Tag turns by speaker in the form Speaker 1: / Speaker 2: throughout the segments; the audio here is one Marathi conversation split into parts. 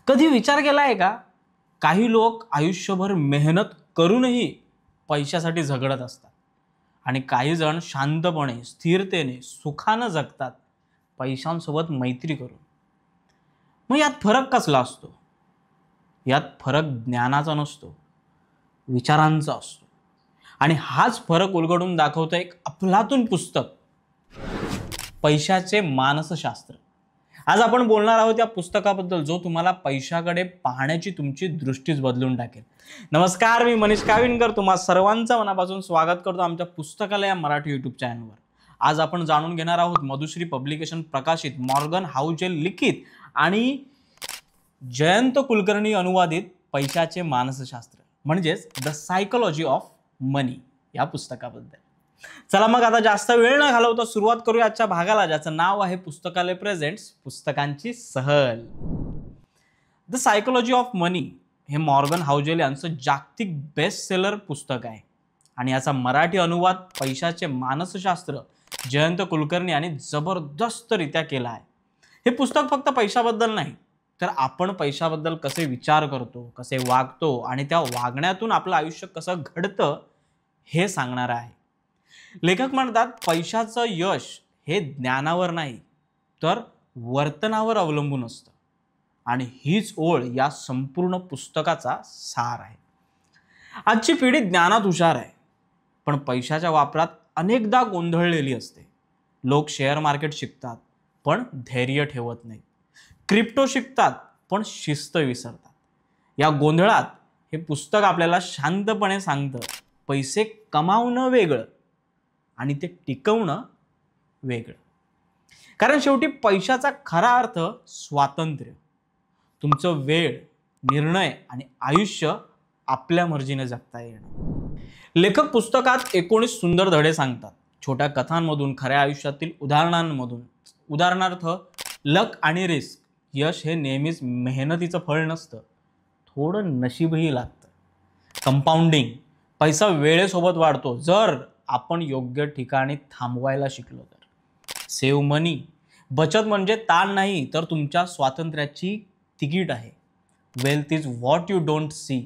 Speaker 1: कधी विचार केलाय का? काही लोक आयुष्यभर मेहनत करूनही पैशासाठी झगडत असतात आणि काही जण शांतपणे, स्थिरतेने, सुखानं जगतात पैशांसोबत मैत्री करून. मग यात फरक कसला असतो? यात फरक ज्ञानाचा नसतो, विचारांचा असतो. आणि हाच फरक उलगडून दाखवतं एक अफलातून पुस्तक, पैशाचे मानसशास्त्र. आज आपण बोलणार आहोत या पुस्तकाबद्दल जो तुम्हाला पैशाकडे पाहण्याची तुमची दृष्टीच बदलून टाकेल. नमस्कार, मी मनीष काविनकर तुम्हा सर्वांचं मनापासून स्वागत करतो आमच्या पुस्तकालय या मराठी यूट्यूब चॅनलवर. आज आपण जाणून घेणार आहोत मधुश्री पब्लिकेशन प्रकाशित, मॉर्गन हाउजेल लिखित आणि जयंत कुलकर्णी अनुवादित पैशाचे मानसशास्त्र म्हणजेच द सायकोलॉजी ऑफ मनी या पुस्तकाबद्दल. चला मग आता जास्त वेळ न घालवता सुरुवात करूया आजच्या भागाला, ज्याचं नाव आहे पुस्तकालय प्रेझेंट्स पुस्तकांची सहल. द सायकोलॉजी ऑफ मनी हे मॉर्गन हाउजेल यांचं जागतिक बेस्ट सेलर पुस्तक आहे आणि याचा मराठी अनुवाद पैशाचे मानसशास्त्र जयंत कुलकर्णी यांनी जबरदस्तरित्या केला आहे. हे पुस्तक फक्त पैशाबद्दल नाही, तर आपण पैशाबद्दल कसे विचार करतो, कसे वागतो आणि त्या वागण्यातून आपलं आयुष्य कसं घडतं हे सांगणार आहे. लेखक म्हणतात पैशाचं यश हे ज्ञानावर नाही तर वर्तनावर अवलंबून असतं आणि हीच ओळ या संपूर्ण पुस्तकाचा सार आहे. आजची पिढी ज्ञानात हुशार आहे पण पैशाच्या वापरात अनेकदा गोंधळलेली असते. लोक शेअर मार्केट शिकतात पण धैर्य ठेवत नाहीत, क्रिप्टो शिकतात पण शिस्त विसरतात. या गोंधळात हे पुस्तक आपल्याला शांतपणे सांगतं पैसे कमावणं वेगळं आणि ते टिकवणं वेगळं. कारण शेवटी पैशाचा खरा अर्थ स्वातंत्र्य, तुमचं वेळ, निर्णय आणि आयुष्य आपल्या मर्जीने जगता येणं. लेखक पुस्तकात 19 सुंदर धडे सांगतात, छोट्या कथांमधून, खऱ्या आयुष्यातील उदाहरणांमधून. उदाहरणार्थ, लक आणि रिस्क. यश हे नेहमीच मेहनतीचं फळ नसतं, थोडं नशीबही लागतं. कंपाऊंडिंग, पैसा वेळेसोबत वाढतो जर आपण योग्य ठिकाणी थांबवायला शिकलो तर. सेव्ह मनी, बचत म्हणजे ताण नाही तर तुमच्या स्वातंत्र्याची तिकीट आहे. Wealth is what you don't see.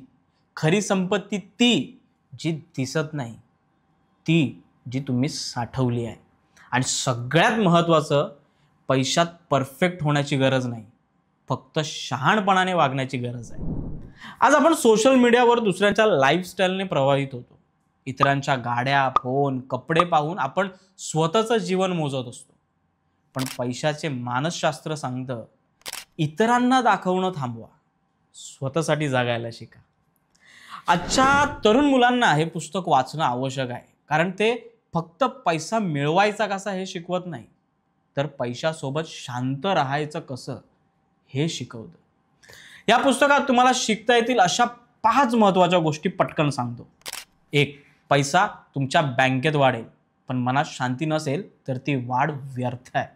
Speaker 1: खरी संपत्ती ती जी दिसत नाही, ती जी तुम्ही साठवली आहे. आणि सगळ्यात महत्त्वाचं, पैशात परफेक्ट होण्याची गरज नाही, फक्त शहाणपणाने वागण्याची गरज आहे. आज आपण सोशल मीडियावर दुसऱ्यांच्या लाईफस्टाईलने प्रभावित होतो. इतरांच्या गाड्या, फोन, कपडे पाहून आपण स्वतःचं जीवन मोजत असतो. पण पैशाचे मानसशास्त्र सांगतं इतरांना दाखवणं थांबवा, स्वतःसाठी जगायला शिका. आजच्या तरुण मुलांना हे पुस्तक वाचणं आवश्यक आहे, कारण ते फक्त पैसा मिळवायचा कसा हे शिकवत नाही तर पैशासोबत शांत राहायचं कसं हे शिकवतं. या पुस्तकात तुम्हाला शिकता येतील अशा 5 महत्त्वाच्या गोष्टी पटकन सांगतो. 1. पैसा तुमच्या बँकेत वाढेल पण मनात शांती नसेल तर ती वाढ व्यर्थ आहे.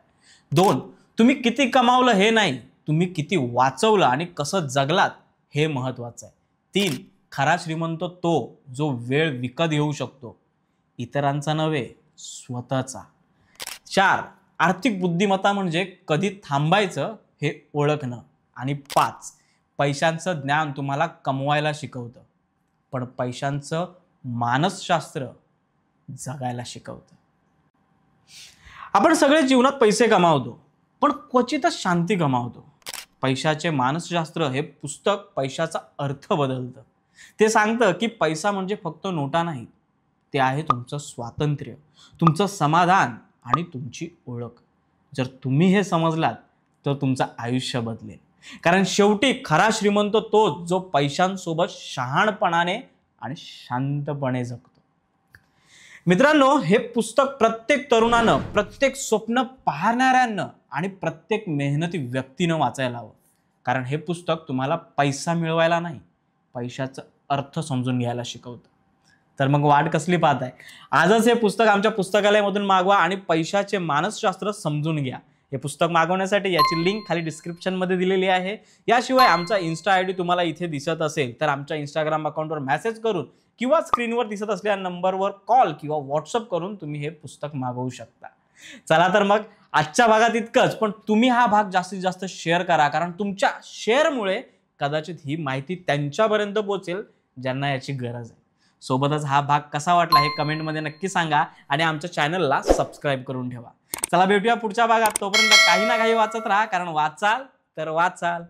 Speaker 1: 2. तुम्ही किती कमावलं हे नाही, तुम्ही किती वाचवलं आणि कसं जगलात हे महत्त्वाचं आहे. 3. खरा श्रीमंत तो जो वेळ विकत घेऊ शकतो, इतरांचा नव्हे, स्वतःचा. 4. आर्थिक बुद्धिमत्ता म्हणजे कधी थांबायचं हे ओळखणं. आणि 5. पैशांचं ज्ञान तुम्हाला कमवायला शिकवतं पण पैशांचं मानसशास्त्र जगायला शिकवतं. आपण सगळे जीवनात पैसे कमावतो पण क्वचितच शांती गमावतो. पैशाचे मानसशास्त्र हे पुस्तक पैशाचा अर्थ बदलतं. ते सांगतं की पैसा म्हणजे फक्त नोटा नाहीत, ते आहे तुमचं स्वातंत्र्य, तुमचं समाधान आणि तुमची ओळख. जर तुम्ही हे समजलात तर तुमचं आयुष्य बदलेल. कारण शेवटी खरा श्रीमंत तो जो पैशांसोबत शहाणपणाने आणि शांतपणे जगतो. मित्रांनो, हे पुस्तक प्रत्येक तरुणानं, प्रत्येक स्वप्न पाहणाऱ्यांना आणि प्रत्येक मेहनती व्यक्तीनं वाचायला हवं. कारण हे पुस्तक तुम्हाला पैसा मिळवायला नाही, पैशाचा अर्थ समजून घ्यायला शिकवतं. तर मग वाट कसली पाहताय? आजच हे पुस्तक आमच्या पुस्तकालयामधून मागवा आणि पैशाचे मानसशास्त्र समजून घ्या. हे पुस्तक मागवण्यासाठी याची लिंक खाली डिस्क्रिप्शनमध्ये दिलेली आहे. याशिवाय आमचा इन्स्टा आय डी तुम्हाला इथे दिसत असेल तर आमच्या इंस्टाग्राम अकाउंटवर मेसेज करून किंवा स्क्रीनवर दिसत असलेल्या नंबरवर कॉल किंवा व्हॉट्सअप करून तुम्ही हे पुस्तक मागवू शकता. चला तर मग आजच्या भागात इतकंच, पण तुम्ही हा भाग जास्तीत जास्त शेअर करा, कारण तुमच्या शेअरमुळे कदाचित ही माहिती त्यांच्यापर्यंत पोहोचेल ज्यांना याची गरज आहे. सोबतच हा भाग कसा वाटला हे कमेंटमध्ये नक्की सांगा आणि आमच्या चॅनलला सबस्क्राईब करून ठेवा. चला भेटूया पुढच्या भागात. तोपर्यंत काही ना काही वाचत राहा, कारण वाचाल तर वाचाल.